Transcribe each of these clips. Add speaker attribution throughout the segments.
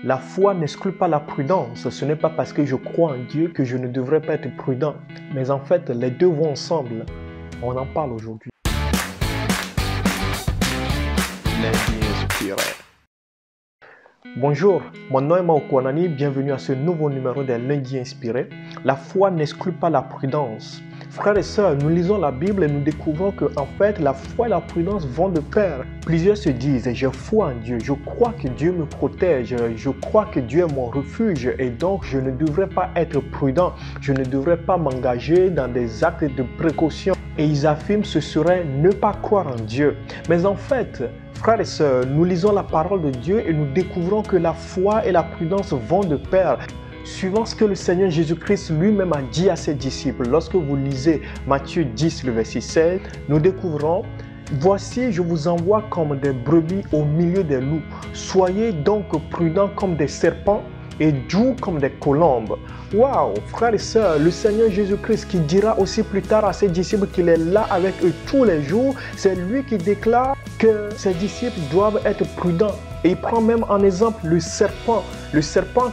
Speaker 1: La foi n'exclut pas la prudence. Ce n'est pas parce que je crois en Dieu que je ne devrais pas être prudent. Mais en fait, les deux vont ensemble. On en parle aujourd'hui. Lundi inspiré. Bonjour, mon nom est Mao Kouanani. Bienvenue à ce nouveau numéro des Lundis inspirés. La foi n'exclut pas la prudence. Frères et sœurs, nous lisons la Bible et nous découvrons que en fait, la foi et la prudence vont de pair. Plusieurs se disent, je foi en Dieu, je crois que Dieu me protège, je crois que Dieu est mon refuge et donc je ne devrais pas être prudent, je ne devrais pas m'engager dans des actes de précaution. Et ils affirment ce serait ne pas croire en Dieu. Mais en fait, frères et sœurs, nous lisons la parole de Dieu et nous découvrons que la foi et la prudence vont de pair. Suivant ce que le Seigneur Jésus-Christ lui-même a dit à ses disciples, lorsque vous lisez Matthieu 10, le verset 16, nous découvrons « Voici, je vous envoie comme des brebis au milieu des loups. Soyez donc prudents comme des serpents et doux comme des colombes. » Waouh, frères et sœurs, le Seigneur Jésus-Christ qui dira aussi plus tard à ses disciples qu'il est là avec eux tous les jours, c'est lui qui déclare que ses disciples doivent être prudents. Et il prend même en exemple le serpent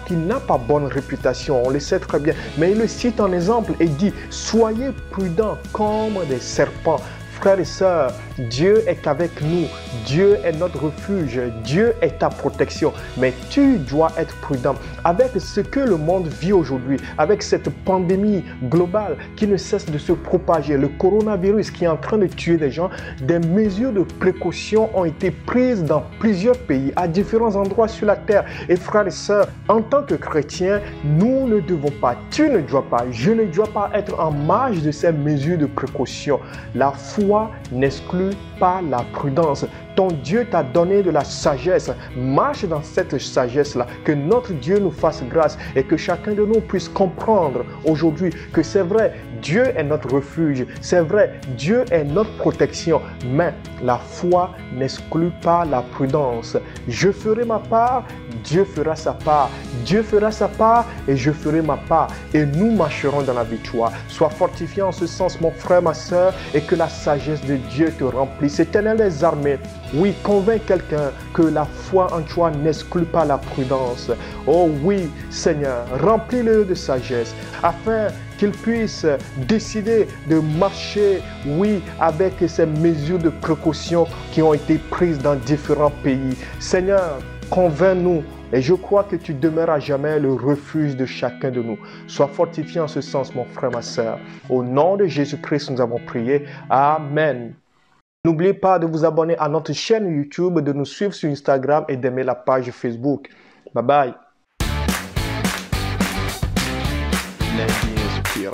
Speaker 1: qui n'a pas bonne réputation, on le sait très bien, mais il le cite en exemple et dit « Soyez prudents comme des serpents ». Frères et sœurs, Dieu est avec nous, Dieu est notre refuge, Dieu est ta protection. Mais tu dois être prudent avec ce que le monde vit aujourd'hui, avec cette pandémie globale qui ne cesse de se propager, le coronavirus qui est en train de tuer des gens. Des mesures de précaution ont été prises dans plusieurs pays, à différents endroits sur la terre. Et frères et sœurs, en tant que chrétiens, nous ne devons pas, tu ne dois pas, je ne dois pas être en marge de ces mesures de précaution. La foi n'exclut pas la prudence. Ton Dieu t'a donné de la sagesse. Marche dans cette sagesse-là. Que notre Dieu nous fasse grâce et que chacun de nous puisse comprendre aujourd'hui que c'est vrai, Dieu est notre refuge. C'est vrai, Dieu est notre protection. Mais la foi n'exclut pas la prudence. Je ferai ma part, Dieu fera sa part. Dieu fera sa part et je ferai ma part. Et nous marcherons dans la victoire. Sois fortifié en ce sens, mon frère, ma soeur, et que la sagesse de Dieu te remplisse. Éternel des armées, oui, convainc quelqu'un que la foi en toi n'exclut pas la prudence. Oh oui, Seigneur, remplis-le de sagesse afin qu'il puisse décider de marcher, oui, avec ces mesures de précaution qui ont été prises dans différents pays. Seigneur, convainc-nous. Et je crois que tu demeures à jamais le refuge de chacun de nous. Sois fortifié en ce sens, mon frère, ma soeur. Au nom de Jésus-Christ, nous avons prié. Amen. N'oubliez pas de vous abonner à notre chaîne YouTube, de nous suivre sur Instagram et d'aimer la page Facebook. Bye bye. Lundi inspiré.